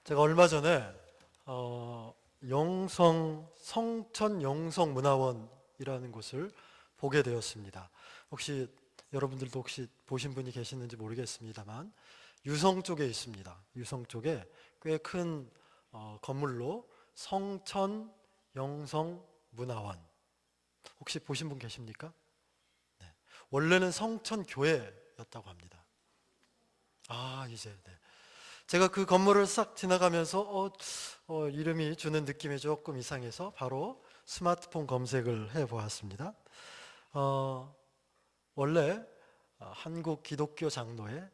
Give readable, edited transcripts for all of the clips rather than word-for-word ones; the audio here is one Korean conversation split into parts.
제가 얼마 전에 성천 영성문화원이라는 곳을 보게 되었습니다. 혹시 여러분들도 혹시 보신 분이 계시는지 모르겠습니다만 유성 쪽에 있습니다. 유성 쪽에 꽤 큰 건물로 성천 영성문화원, 혹시 보신 분 계십니까? 네. 원래는 성천교회였다고 합니다. 이제 네. 제가 그 건물을 싹 지나가면서 이름이 주는 느낌이 조금 이상해서 바로 스마트폰 검색을 해보았습니다. 원래 한국 기독교 장로회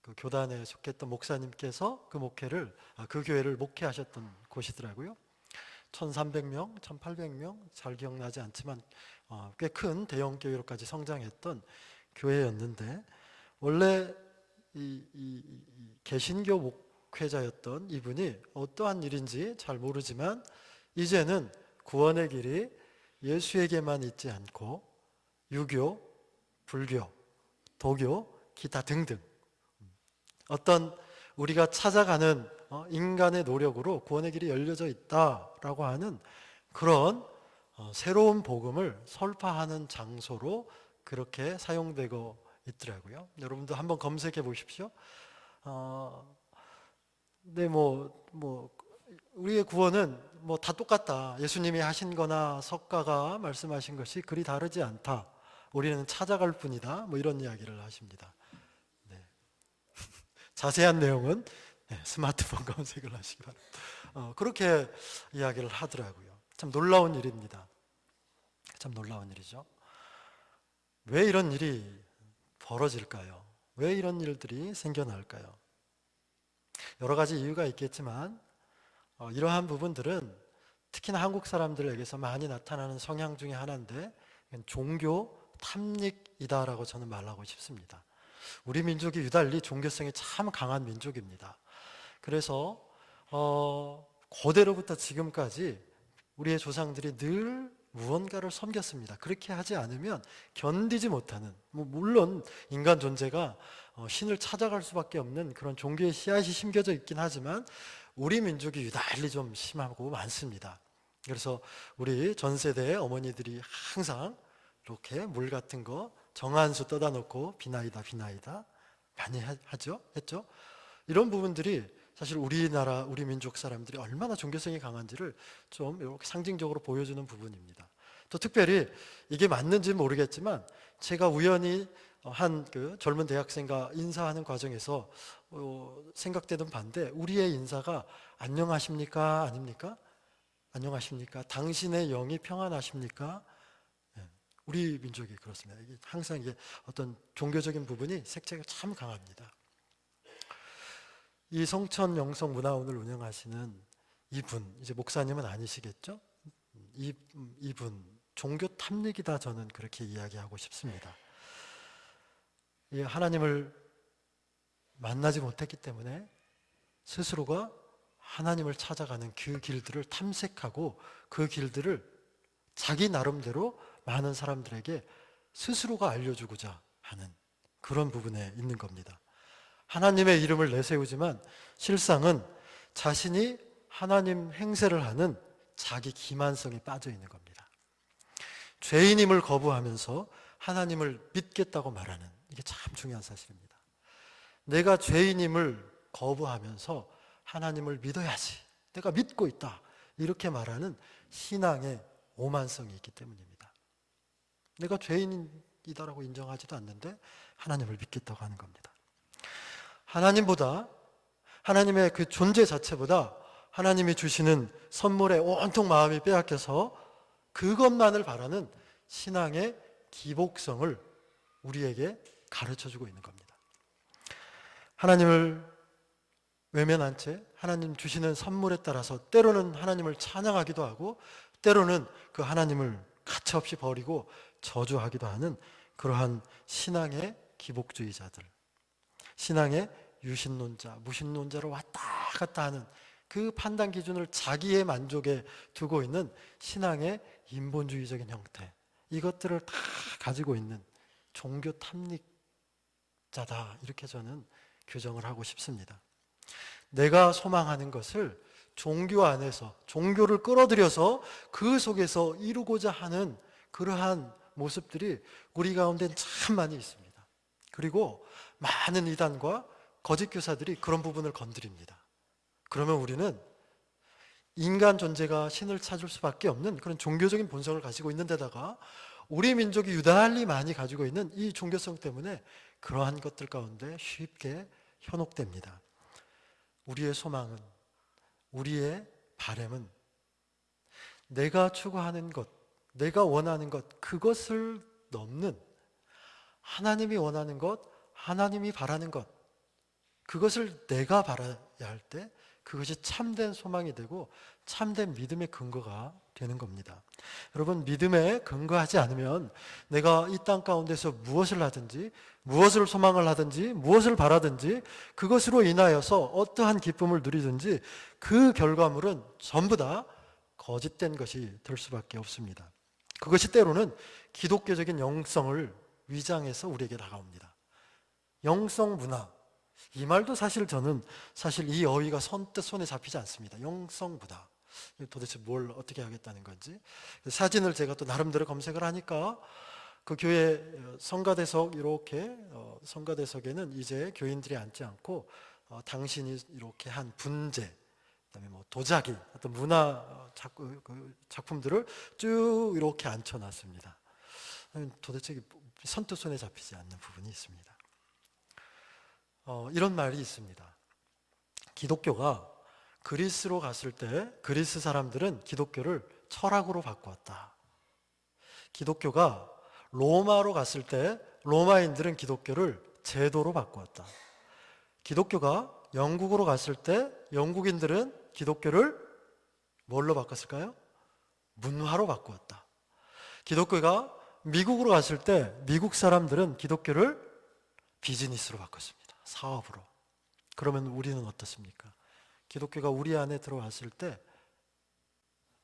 그 교단에 속했던 목사님께서 그 교회를 목회하셨던 곳이더라고요. 1300명, 1800명 잘 기억나지 않지만 꽤 큰 대형 교회로까지 성장했던 교회였는데, 원래 이 개신교 목회자였던 이분이 어떠한 일인지 잘 모르지만 이제는 구원의 길이 예수에게만 있지 않고 유교, 불교, 도교, 기타 등등 어떤 우리가 찾아가는 인간의 노력으로 구원의 길이 열려져 있다라고 하는 그런 새로운 복음을 설파하는 장소로 그렇게 사용되고 있더라고요. 여러분도 한번 검색해 보십시오. 네, 우리의 구원은 다 똑같다. 예수님이 하신 거나 석가가 말씀하신 것이 그리 다르지 않다. 우리는 찾아갈 뿐이다. 이런 이야기를 하십니다. 네. 자세한 내용은 스마트폰 검색을 하시기 바랍니다. 그렇게 이야기를 하더라고요. 참 놀라운 일입니다. 참 놀라운 일이죠. 왜 이런 일이 벌어질까요? 왜 이런 일들이 생겨날까요? 여러 가지 이유가 있겠지만 이러한 부분들은 특히나 한국 사람들에게서 많이 나타나는 성향 중에 하나인데, 종교 탐닉이다라고 저는 말하고 싶습니다. 우리 민족이 유달리 종교성이 참 강한 민족입니다. 그래서 고대로부터 지금까지 우리의 조상들이 늘 무언가를 섬겼습니다. 그렇게 하지 않으면 견디지 못하는, 물론 인간 존재가 신을 찾아갈 수밖에 없는 그런 종교의 씨앗이 심겨져 있긴 하지만 우리 민족이 유달리 좀 심하고 많습니다. 그래서 우리 전 세대의 어머니들이 항상 이렇게 물 같은 거 정한수 떠다 놓고 비나이다 많이 했죠. 이런 부분들이 사실 우리나라, 우리 민족 사람들이 얼마나 종교성이 강한지를 좀 이렇게 상징적으로 보여주는 부분입니다. 또 특별히 이게 맞는지는 모르겠지만 제가 우연히 한 그 젊은 대학생과 인사하는 과정에서 생각되던 바인데, 우리의 인사가 안녕하십니까? 아닙니까? 안녕하십니까? 당신의 영이 평안하십니까? 우리 민족이 그렇습니다. 이게 항상 이게 어떤 종교적인 부분이 색채가 참 강합니다. 이 성천 영성문화원을 운영하시는 이분, 이제 목사님은 아니시겠죠? 이분 종교 탐닉이다, 저는 그렇게 이야기하고 싶습니다. 하나님을 만나지 못했기 때문에 스스로가 하나님을 찾아가는 그 길들을 탐색하고 그 길들을 자기 나름대로 많은 사람들에게 스스로가 알려주고자 하는 그런 부분에 있는 겁니다. 하나님의 이름을 내세우지만 실상은 자신이 하나님 행세를 하는 자기 기만성에 빠져 있는 겁니다. 죄인임을 거부하면서 하나님을 믿겠다고 말하는, 이게 참 중요한 사실입니다. 내가 죄인임을 거부하면서 하나님을 믿어야지, 내가 믿고 있다, 이렇게 말하는 신앙의 오만성이 있기 때문입니다. 내가 죄인이다라고 인정하지도 않는데 하나님을 믿겠다고 하는 겁니다. 하나님의 그 존재 자체보다 하나님이 주시는 선물에 온통 마음이 빼앗겨서 그것만을 바라는 신앙의 기복성을 우리에게 가르쳐주고 있는 겁니다. 하나님을 외면한 채 하나님 주시는 선물에 따라서 때로는 하나님을 찬양하기도 하고 때로는 그 하나님을 가차없이 버리고 저주하기도 하는 그러한 신앙의 기복주의자들, 신앙의 유신론자, 무신론자로 왔다 갔다 하는 그 판단 기준을 자기의 만족에 두고 있는 신앙의 인본주의적인 형태, 이것들을 다 가지고 있는 종교 탐닉자다, 이렇게 저는 규정을 하고 싶습니다. 내가 소망하는 것을 종교 안에서, 종교를 끌어들여서 그 속에서 이루고자 하는 그러한 모습들이 우리 가운데 참 많이 있습니다. 그리고 많은 이단과 거짓 교사들이 그런 부분을 건드립니다. 그러면 우리는 인간 존재가 신을 찾을 수밖에 없는 그런 종교적인 본성을 가지고 있는 데다가 우리 민족이 유달리 많이 가지고 있는 이 종교성 때문에 그러한 것들 가운데 쉽게 현혹됩니다. 우리의 소망은, 우리의 바람은 내가 추구하는 것, 내가 원하는 것, 그것을 넘는 하나님이 원하는 것, 하나님이 바라는 것, 그것을 내가 바라야 할 때 그것이 참된 소망이 되고 참된 믿음의 근거가 되는 겁니다. 여러분, 믿음에 근거하지 않으면 내가 이 땅 가운데서 무엇을 하든지, 무엇을 소망을 하든지, 무엇을 바라든지 그것으로 인하여서 어떠한 기쁨을 누리든지 그 결과물은 전부 다 거짓된 것이 될 수밖에 없습니다. 그것이 때로는 기독교적인 영성을 위장해서 우리에게 다가옵니다. 영성 문화, 이 말도 저는 이 어휘가 선뜻 손에 잡히지 않습니다. 영성 문화, 도대체 뭘 어떻게 하겠다는 건지. 사진을 제가 또 나름대로 검색을 하니까 그 교회 성가대석, 이렇게 성가대석에는 이제 교인들이 앉지 않고 당신이 이렇게 한 분재, 그다음에 뭐 도자기, 어떤 문화 작품들을 쭉 이렇게 앉혀놨습니다. 도대체 선뜻 손에 잡히지 않는 부분이 있습니다. 이런 말이 있습니다. 기독교가 그리스로 갔을 때 그리스 사람들은 기독교를 철학으로 바꾸었다. 기독교가 로마로 갔을 때 로마인들은 기독교를 제도로 바꾸었다. 기독교가 영국으로 갔을 때 영국인들은 기독교를 뭘로 바꿨을까요? 문화로 바꾸었다. 기독교가 미국으로 갔을 때 미국 사람들은 기독교를 비즈니스로 바꿨습니다. 사업으로. 그러면 우리는 어떻습니까? 기독교가 우리 안에 들어왔을 때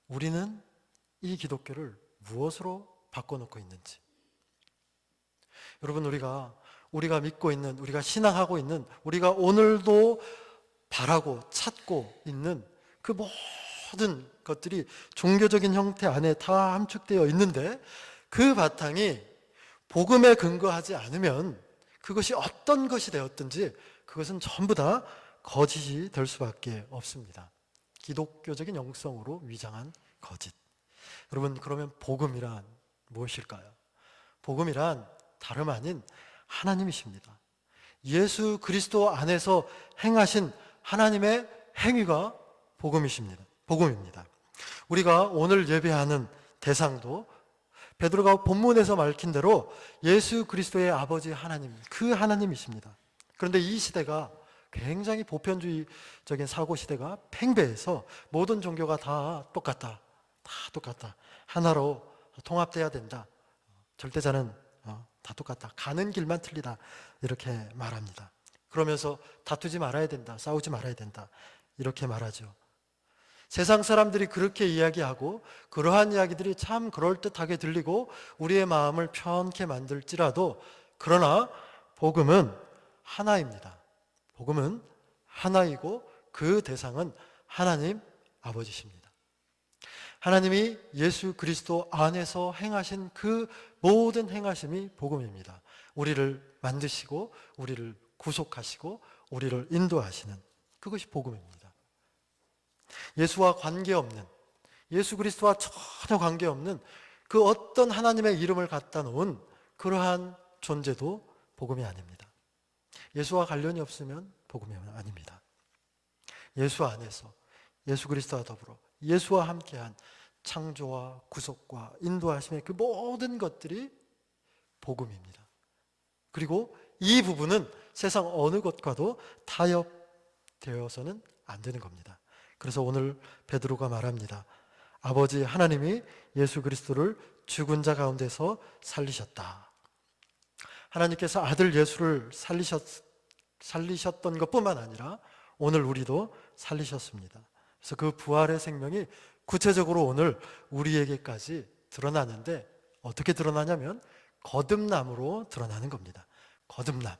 우리는 이 기독교를 무엇으로 바꿔놓고 있는지. 여러분, 우리가 믿고 있는, 우리가 신앙하고 있는, 우리가 오늘도 바라고 찾고 있는 그 모든 것들이 종교적인 형태 안에 다 함축되어 있는데 그 바탕이 복음에 근거하지 않으면 그것이 어떤 것이 되었든지 그것은 전부 다 거짓이 될 수밖에 없습니다. 기독교적인 영성으로 위장한 거짓. 여러분, 그러면 복음이란 무엇일까요? 복음이란 다름 아닌 하나님이십니다. 예수 그리스도 안에서 행하신 하나님의 행위가 복음입니다. 우리가 오늘 예배하는 대상도 베드로가 본문에서 밝힌 대로 예수 그리스도의 아버지 하나님, 그 하나님이십니다. 그런데 이 시대가 굉장히 보편주의적인 사고 시대가 팽배해서 모든 종교가 다 똑같다. 하나로 통합돼야 된다. 절대자는 다 똑같다. 가는 길만 틀리다. 이렇게 말합니다. 그러면서 다투지 말아야 된다. 싸우지 말아야 된다. 이렇게 말하죠. 세상 사람들이 그렇게 이야기하고 그러한 이야기들이 참 그럴듯하게 들리고 우리의 마음을 편케 만들지라도 그러나 복음은 하나입니다. 복음은 하나이고 그 대상은 하나님 아버지십니다. 하나님이 예수 그리스도 안에서 행하신 그 모든 행하심이 복음입니다. 우리를 만드시고 우리를 구속하시고 우리를 인도하시는 그것이 복음입니다. 예수와 관계없는, 예수 그리스도와 전혀 관계없는 그 어떤 하나님의 이름을 갖다 놓은 그러한 존재도 복음이 아닙니다. 예수와 관련이 없으면 복음이 아닙니다. 예수 안에서 예수 그리스도와 더불어 예수와 함께한 창조와 구속과 인도하심의 그 모든 것들이 복음입니다. 그리고 이 부분은 세상 어느 것과도 타협되어서는 안 되는 겁니다. 그래서 오늘 베드로가 말합니다. 아버지 하나님이 예수 그리스도를 죽은 자 가운데서 살리셨다. 하나님께서 아들 예수를 살리셨던 것뿐만 아니라 오늘 우리도 살리셨습니다. 그래서 그 부활의 생명이 구체적으로 오늘 우리에게까지 드러나는데 어떻게 드러나냐면 거듭남으로 드러나는 겁니다. 거듭남.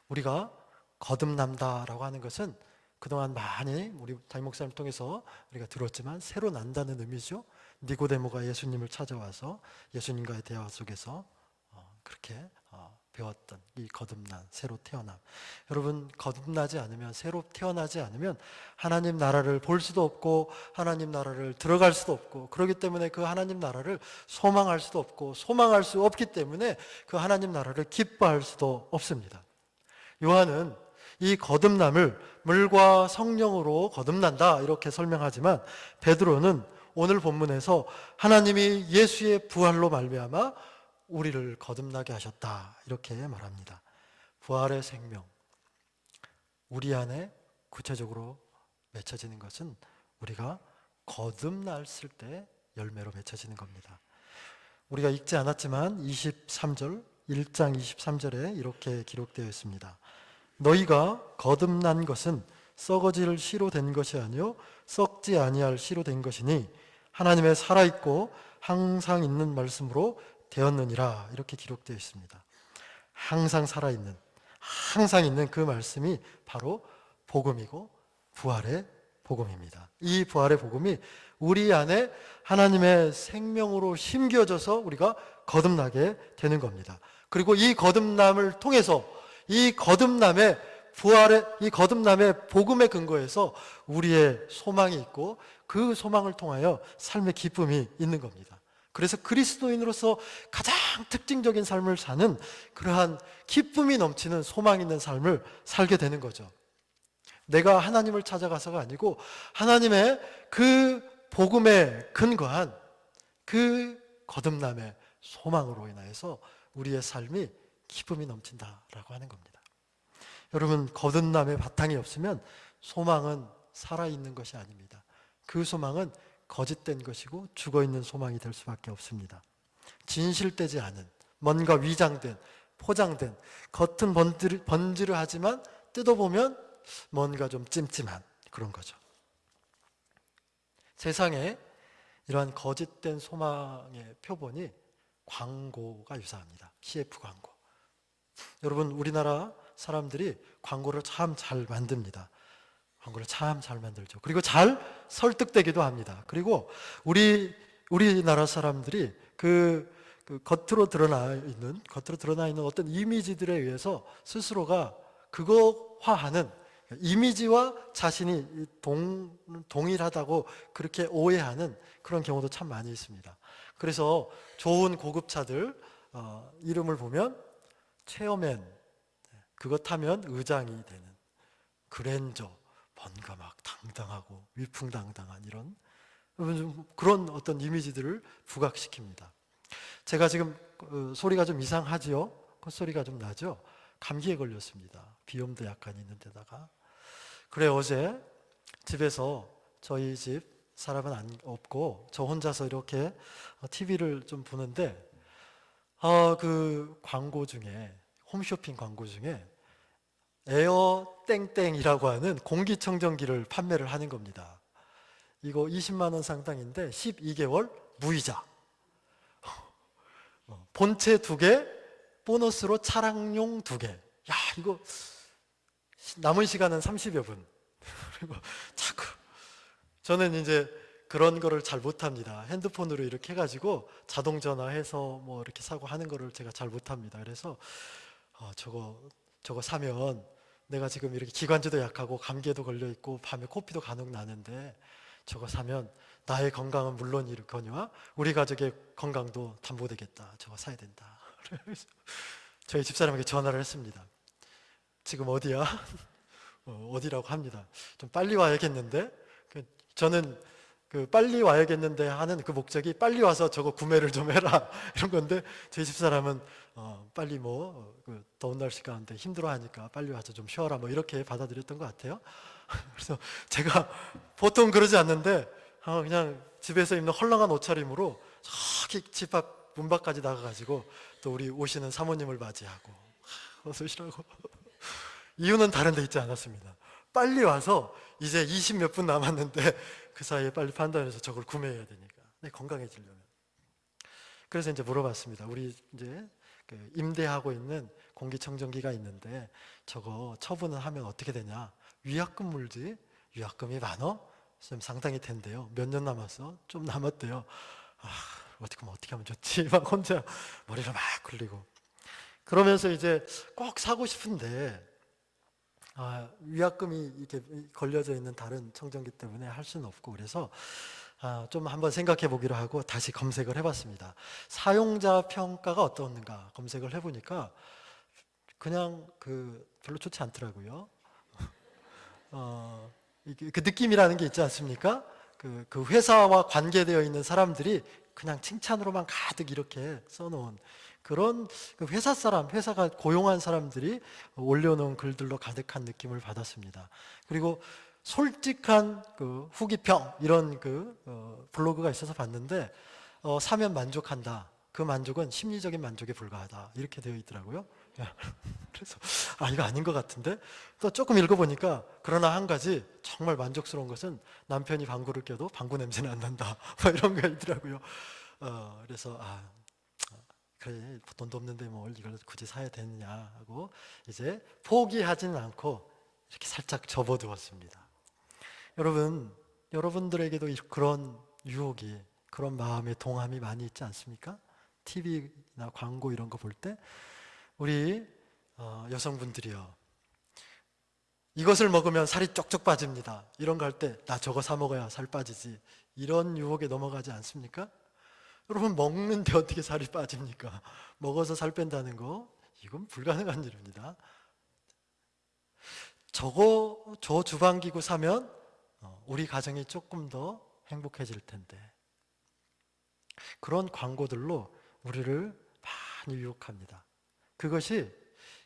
우리가 거듭남다라고 하는 것은 그동안 많이 우리 담임 목사님 통해서 우리가 들었지만 새로 난다는 의미죠. 니고데모가 예수님을 찾아와서 예수님과의 대화 속에서 그렇게 배웠던 이 거듭난 새로 태어남. 여러분, 거듭나지 않으면, 새로 태어나지 않으면 하나님 나라를 볼 수도 없고 하나님 나라를 들어갈 수도 없고, 그렇기 때문에 그 하나님 나라를 소망할 수도 없고, 소망할 수 없기 때문에 그 하나님 나라를 기뻐할 수도 없습니다. 요한은 이 거듭남을 물과 성령으로 거듭난다 이렇게 설명하지만, 베드로는 오늘 본문에서 하나님이 예수의 부활로 말미암아 우리를 거듭나게 하셨다 이렇게 말합니다. 부활의 생명, 우리 안에 구체적으로 맺혀지는 것은 우리가 거듭났을 때 열매로 맺혀지는 겁니다. 우리가 읽지 않았지만 1장 23절에 이렇게 기록되어 있습니다. 너희가 거듭난 것은 썩어질 씨로 된 것이 아니요 썩지 아니할 씨로 된 것이니 하나님의 살아있고 항상 있는 말씀으로 되었느니라 이렇게 기록되어 있습니다. 항상 살아있는, 항상 있는 그 말씀이 바로 복음이고 부활의 복음입니다. 이 부활의 복음이 우리 안에 하나님의 생명으로 심겨져서 우리가 거듭나게 되는 겁니다. 그리고 이 거듭남을 통해서 이 거듭남의 복음의 근거에서 우리의 소망이 있고 그 소망을 통하여 삶의 기쁨이 있는 겁니다. 그래서 그리스도인으로서 가장 특징적인 삶을 사는 그러한 기쁨이 넘치는 소망 있는 삶을 살게 되는 거죠. 내가 하나님을 찾아가서가 아니고 하나님의 그 복음에 근거한 그 거듭남의 소망으로 인하여서 우리의 삶이 기쁨이 넘친다라고 하는 겁니다. 여러분, 거듭남의 바탕이 없으면 소망은 살아있는 것이 아닙니다. 그 소망은 거짓된 것이고 죽어있는 소망이 될 수밖에 없습니다. 진실되지 않은, 뭔가 위장된, 포장된, 겉은 번지르하지만 뜯어보면 뭔가 좀 찜찜한 그런 거죠. 세상에 이러한 거짓된 소망의 표본이 광고가 유사합니다. CF 광고. 여러분, 우리나라 사람들이 광고를 참 잘 만듭니다. 광고를 참 잘 만들죠. 그리고 잘 설득되기도 합니다. 그리고 우리나라 사람들이 그 겉으로 드러나 있는 어떤 이미지들에 의해서 스스로가 그거화하는, 이미지와 자신이 동일하다고 그렇게 오해하는 그런 경우도 참 많이 있습니다. 그래서 좋은 고급차들 이름을 보면 체어맨, 그거 타면 의장이 되는 그랜저, 뭔가 막 당당하고 위풍당당한 이런 그런 어떤 이미지들을 부각시킵니다. 제가 지금 소리가 좀 이상하지요? 콧소리가 좀 나죠? 감기에 걸렸습니다. 비염도 약간 있는 데다가. 그래, 어제 집에서 저희 집 사람은 없고 저 혼자서 이렇게 TV를 좀 보는데 그 광고 중에, 홈쇼핑 광고 중에 에어 땡땡이라고 하는 공기청정기를 판매를 하는 겁니다. 이거 20만 원 상당인데 12개월 무이자, 본체 2개, 보너스로 차량용 2개. 야, 이거 남은 시간은 30여 분. 그리고 자꾸 저는 이제 그런 거를 잘 못합니다. 핸드폰으로 이렇게 해가지고 자동 전화해서 뭐 이렇게 사고 하는 거를 제가 잘 못합니다. 그래서 저거 사면 내가 지금 이렇게 기관지도 약하고 감기에도 걸려 있고 밤에 코피도 간혹 나는데 저거 사면 나의 건강은 물론이거니와 우리 가족의 건강도 담보되겠다. 저거 사야 된다. 그래서 저희 집사람에게 전화를 했습니다. 지금 어디야? 어디라고 합니다. 좀 빨리 와야겠는데? 저는 그 빨리 와야겠는데 하는 그 목적이 빨리 와서 저거 구매를 좀 해라 이런 건데, 저희 집사람은 빨리 더운 날씨 가운데 힘들어하니까 빨리 와서 좀 쉬어라 뭐 이렇게 받아들였던 것 같아요. 그래서 제가 보통 그러지 않는데 그냥 집에서 입는 헐렁한 옷차림으로 저기 집 앞 문 밖까지 나가가지고 또 우리 오시는 사모님을 맞이하고 어서 오시라고. 이유는 다른 데 있지 않았습니다. 빨리 와서 이제 20 몇 분 남았는데 그 사이에 빨리 판단해서 저걸 구매해야 되니까, 건강해지려면. 그래서 이제 물어봤습니다. 우리 이제 임대하고 있는 공기청정기가 있는데 저거 처분을 하면 어떻게 되냐? 위약금 물지. 위약금이 10,000원? 좀 상당히 텐데요. 몇 년 남았어? 좀 남았대요. 어떻게 하면 좋지? 막 혼자 머리를 막 굴리고. 그러면서 이제 꼭 사고 싶은데, 위약금이 이렇게 걸려져 있는 다른 청정기 때문에 할 수는 없고, 그래서 좀 한번 생각해 보기로 하고 다시 검색을 해봤습니다. 사용자 평가가 어떻는가 검색을 해보니까 그냥 별로 좋지 않더라고요. 그 느낌이라는 게 있지 않습니까? 그 회사와 관계되어 있는 사람들이 그냥 칭찬으로만 가득 이렇게 써놓은 그런 회사가 고용한 사람들이 올려놓은 글들로 가득한 느낌을 받았습니다. 그리고 솔직한 후기평 이런 블로그가 있어서 봤는데 사면 만족한다. 그 만족은 심리적인 만족에 불과하다. 이렇게 되어 있더라고요. 그래서 이거 아닌 것 같은데 또 조금 읽어보니까 그러나 한 가지 정말 만족스러운 것은 남편이 방구를 껴도 방구 냄새는 안 난다. 뭐 이런 거 있더라고요. 그래서 그래 돈도 없는데 뭘 이걸 굳이 사야 되느냐 하고 이제 포기하지는 않고 이렇게 살짝 접어두었습니다. 여러분들에게도 그런 유혹이 그런 마음의 동함이 많이 있지 않습니까? TV나 광고 이런 거 볼 때 우리 여성분들이요, 이것을 먹으면 살이 쪽쪽 빠집니다. 이런 거 할 때 나 저거 사 먹어야 살 빠지지. 이런 유혹에 넘어가지 않습니까? 여러분 먹는데 어떻게 살이 빠집니까? 먹어서 살 뺀다는 거 이건 불가능한 일입니다. 저 주방기구 사면 우리 가정이 조금 더 행복해질 텐데. 그런 광고들로 우리를 많이 유혹합니다. 그것이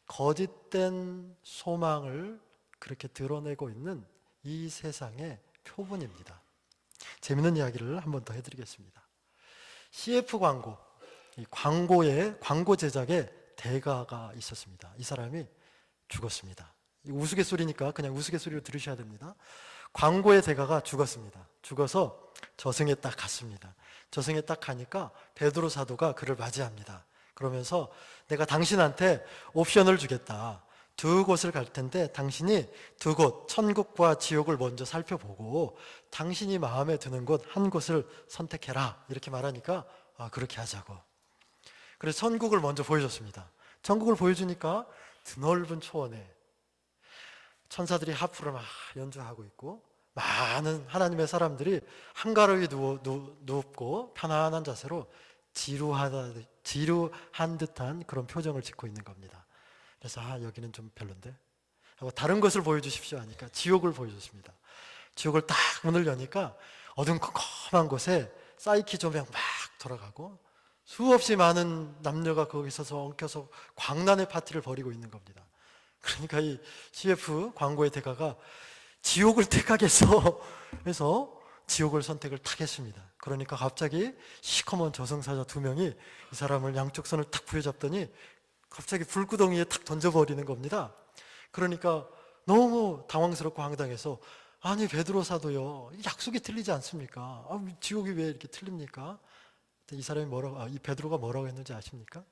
거짓된 소망을 그렇게 드러내고 있는 이 세상의 표본입니다. 재밌는 이야기를 한 번 더 해드리겠습니다. CF 광고, 이 광고 제작에 대가가 있었습니다. 이 사람이 죽었습니다. 우스갯소리니까 그냥 우스갯소리로 들으셔야 됩니다. 광고의 대가가 죽었습니다. 죽어서 저승에 딱 갔습니다. 저승에 딱 가니까 베드로 사도가 그를 맞이합니다. 그러면서 내가 당신한테 옵션을 주겠다. 2곳을 갈 텐데 당신이 2곳, 천국과 지옥을 먼저 살펴보고 당신이 마음에 드는 곳 한 곳을 선택해라. 이렇게 말하니까 그렇게 하자고. 그래서 천국을 먼저 보여줬습니다. 천국을 보여주니까 드넓은 초원에 천사들이 하프를 막 연주하고 있고 많은 하나님의 사람들이 한가로이 눕고 편안한 자세로 지루한 듯한 그런 표정을 짓고 있는 겁니다. 그래서 여기는 좀 별론데 하고 다른 것을 보여주십시오 하니까 지옥을 보여줬습니다. 지옥을 딱 문을 여니까 어두컴컴한 곳에 사이키 조명 막 돌아가고 수없이 많은 남녀가 거기 서서 엉켜서 광란의 파티를 벌이고 있는 겁니다. 그러니까 이 CF 광고의 대가가 지옥을 택하겠어. 그래서 지옥을 선택을 탁 했습니다. 그러니까 갑자기 시커먼 저승사자 2명이 이 사람을 양쪽 손을 탁 부여잡더니 갑자기 불구덩이에 탁 던져버리는 겁니다. 그러니까 너무 당황스럽고 황당해서 아니 베드로 사도요, 약속이 틀리지 않습니까? 지옥이 왜 이렇게 틀립니까? 이 사람이 이 베드로가 뭐라고 했는지 아십니까?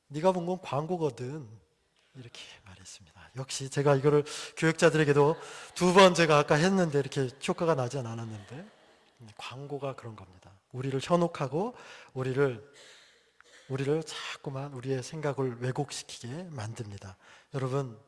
네가 본 건 광고거든. 이렇게 말했습니다. 역시 제가 이거를 교육자들에게도 2번 제가 아까 했는데 이렇게 효과가 나지 않았는데 광고가 그런 겁니다. 우리를 현혹하고 우리를 자꾸만 우리의 생각을 왜곡시키게 만듭니다. 여러분,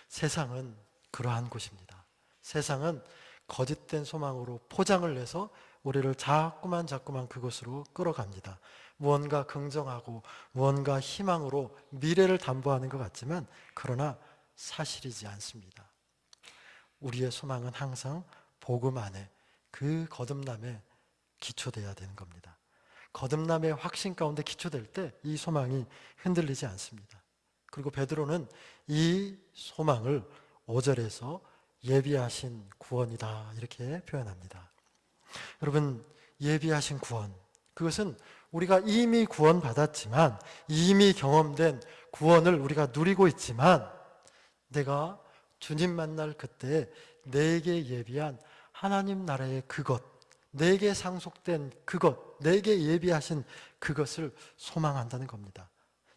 세상은 그러한 곳입니다. 세상은 거짓된 소망으로 포장을 내서 우리를 자꾸만 그곳으로 끌어갑니다. 무언가 긍정하고 무언가 희망으로 미래를 담보하는 것 같지만 그러나 사실이지 않습니다. 우리의 소망은 항상 복음 안에 그 거듭남에 기초되어야 되는 겁니다. 거듭남의 확신 가운데 기초될 때 이 소망이 흔들리지 않습니다. 그리고 베드로는 이 소망을 5절에서 예비하신 구원이다 이렇게 표현합니다. 여러분, 예비하신 구원, 그것은 우리가 이미 구원받았지만 이미 경험된 구원을 우리가 누리고 있지만 내가 주님 만날 그때 내게 예비한 하나님 나라의 그것, 내게 상속된 그것, 내게 예비하신 그것을 소망한다는 겁니다.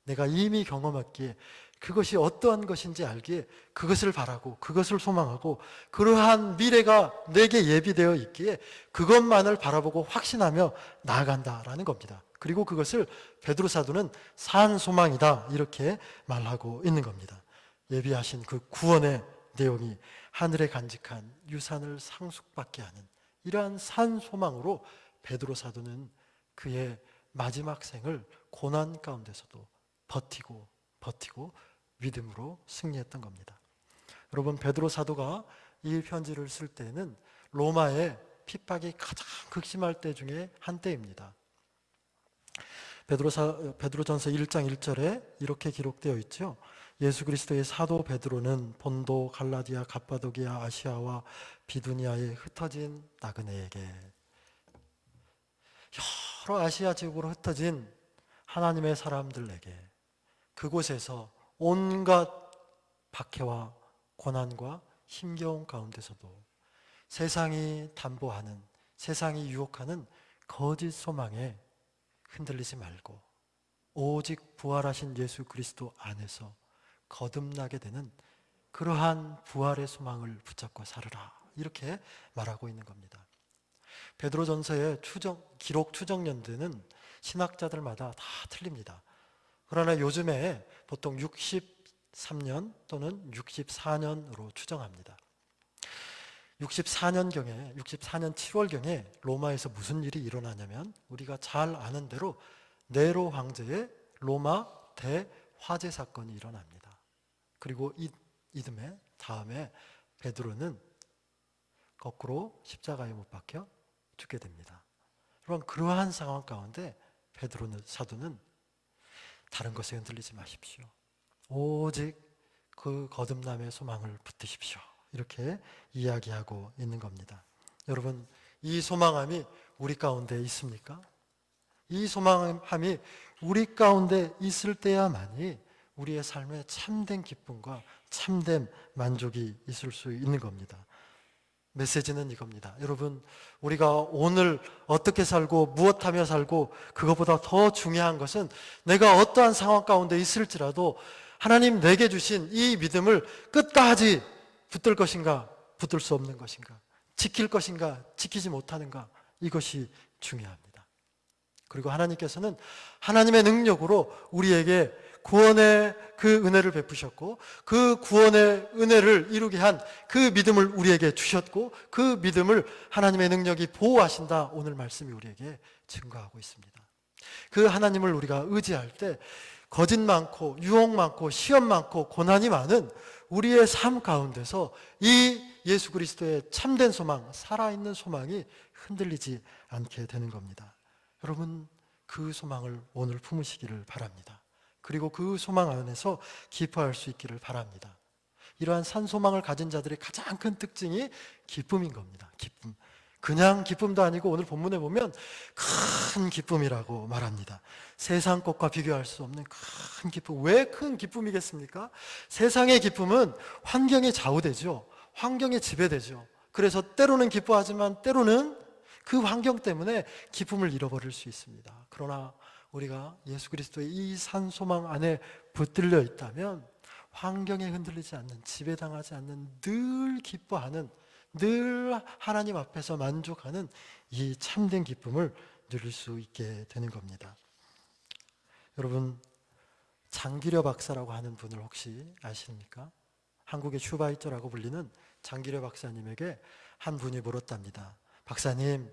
내가 이미 경험했기에 그것이 어떠한 것인지 알기에 그것을 바라고 그것을 소망하고 그러한 미래가 내게 예비되어 있기에 그것만을 바라보고 확신하며 나아간다라는 겁니다. 그리고 그것을 베드로 사도는 산 소망이다 이렇게 말하고 있는 겁니다. 예비하신 그 구원의 내용이 하늘에 간직한 유산을 상속받게 하는 이러한 산 소망으로 베드로 사도는 그의 마지막 생을 고난 가운데서도 버티고 믿음으로 승리했던 겁니다. 여러분, 베드로 사도가 이 편지를 쓸 때는 로마의 핍박이 가장 극심할 때 중에 한때입니다. 베드로전서 1장 1절에 이렇게 기록되어 있죠. 예수 그리스도의 사도 베드로는 본도, 갈라디아, 갑바도기아, 아시아와 비두니아에 흩어진 나그네에게, 여러 아시아 지역으로 흩어진 하나님의 사람들에게, 그곳에서 온갖 박해와 고난과 힘겨움 가운데서도 세상이 담보하는, 세상이 유혹하는 거짓 소망에 흔들리지 말고 오직 부활하신 예수 그리스도 안에서 거듭나게 되는 그러한 부활의 소망을 붙잡고 살으라, 이렇게 말하고 있는 겁니다. 베드로전서의 기록 추정 연대는 신학자들마다 다 틀립니다. 그러나 요즘에 보통 63년 또는 64년으로 추정합니다. 64년 7월경에 로마에서 무슨 일이 일어나냐면 우리가 잘 아는 대로 네로 황제의 로마 대화재 사건이 일어납니다. 그리고 이듬해 다음에 베드로는 거꾸로 십자가에 못 박혀 죽게 됩니다. 여러분, 그러한 상황 가운데 베드로 사도는 다른 것에 흔들리지 마십시오. 오직 그 거듭남의 소망을 붙드십시오. 이렇게 이야기하고 있는 겁니다. 여러분, 이 소망함이 우리 가운데 있습니까? 이 소망함이 우리 가운데 있을 때야만이 우리의 삶에 참된 기쁨과 참된 만족이 있을 수 있는 겁니다. 메시지는 이겁니다. 여러분, 우리가 오늘 어떻게 살고 무엇하며 살고 그것보다 더 중요한 것은 내가 어떠한 상황 가운데 있을지라도 하나님 내게 주신 이 믿음을 끝까지 붙들 것인가, 붙들 수 없는 것인가, 지킬 것인가, 지키지 못하는가, 이것이 중요합니다. 그리고 하나님께서는 하나님의 능력으로 우리에게 구원의 그 은혜를 베푸셨고 그 구원의 은혜를 이루게 한 그 믿음을 우리에게 주셨고 그 믿음을 하나님의 능력이 보호하신다, 오늘 말씀이 우리에게 증거하고 있습니다. 그 하나님을 우리가 의지할 때 거짓 많고 유혹 많고 시험 많고 고난이 많은 우리의 삶 가운데서 이 예수 그리스도의 참된 소망, 살아있는 소망이 흔들리지 않게 되는 겁니다. 여러분, 그 소망을 오늘 품으시기를 바랍니다. 그리고 그 소망 안에서 기뻐할 수 있기를 바랍니다. 이러한 산소망을 가진 자들의 가장 큰 특징이 기쁨인 겁니다. 기쁨. 그냥 기쁨도 아니고 오늘 본문에 보면 큰 기쁨이라고 말합니다. 세상 것과 비교할 수 없는 큰 기쁨. 왜 큰 기쁨이겠습니까? 세상의 기쁨은 환경에 좌우되죠. 환경에 지배되죠. 그래서 때로는 기뻐하지만 때로는 그 환경 때문에 기쁨을 잃어버릴 수 있습니다. 그러나 우리가 예수 그리스도의 이 산소망 안에 붙들려 있다면 환경에 흔들리지 않는, 지배당하지 않는, 늘 기뻐하는, 늘 하나님 앞에서 만족하는 이 참된 기쁨을 누릴 수 있게 되는 겁니다. 여러분, 장기려 박사라고 하는 분을 혹시 아십니까? 한국의 슈바이처라고 불리는 장기려 박사님에게 한 분이 물었답니다. 박사님,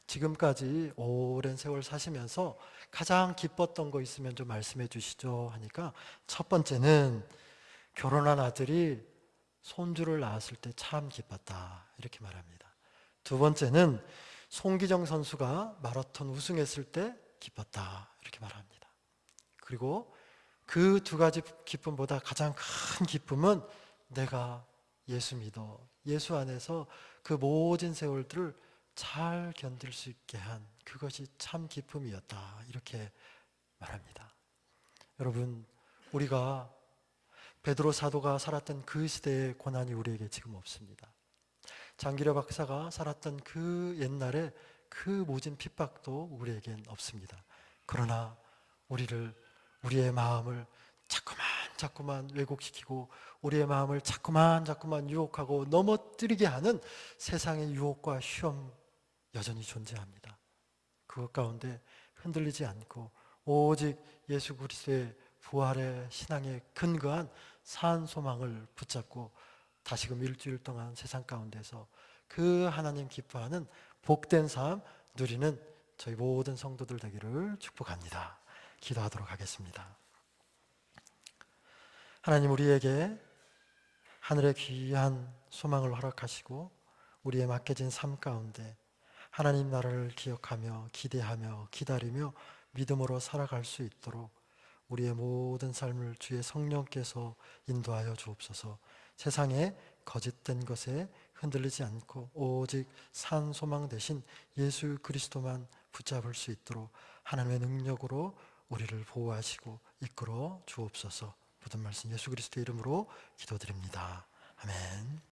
지금까지 오랜 세월 사시면서 가장 기뻤던 거 있으면 좀 말씀해 주시죠 하니까, 첫 번째는 결혼한 아들이 손주를 낳았을 때 참 기뻤다, 이렇게 말합니다. 두 번째는 송기정 선수가 마라톤 우승했을 때 기뻤다, 이렇게 말합니다. 그리고 그 두 가지 기쁨보다 가장 큰 기쁨은 내가 예수 믿어, 예수 안에서 그 모든 세월들을 잘 견딜 수 있게 한 그것이 참 기쁨이었다, 이렇게 말합니다. 여러분, 우리가 베드로 사도가 살았던 그 시대의 고난이 우리에게 지금 없습니다. 장기려 박사가 살았던 그 옛날에 그 모진 핍박도 우리에겐 없습니다. 그러나 우리의 마음을 자꾸만 왜곡시키고 우리의 마음을 자꾸만 유혹하고 넘어뜨리게 하는 세상의 유혹과 시험 여전히 존재합니다. 그것 가운데 흔들리지 않고 오직 예수 그리스도의 부활의 신앙에 근거한 산 소망을 붙잡고 다시금 일주일 동안 세상 가운데서 그 하나님 기뻐하는 복된 삶 누리는 저희 모든 성도들 되기를 축복합니다. 기도하도록 하겠습니다. 하나님, 우리에게 하늘의 귀한 소망을 허락하시고 우리의 맡겨진 삶 가운데 하나님 나라를 기억하며 기대하며 기다리며 믿음으로 살아갈 수 있도록 우리의 모든 삶을 주의 성령께서 인도하여 주옵소서. 세상의 거짓된 것에 흔들리지 않고 오직 산 소망 대신 예수 그리스도만 붙잡을 수 있도록 하나님의 능력으로 우리를 보호하시고 이끌어 주옵소서. 모든 말씀 예수 그리스도의 이름으로 기도드립니다. 아멘.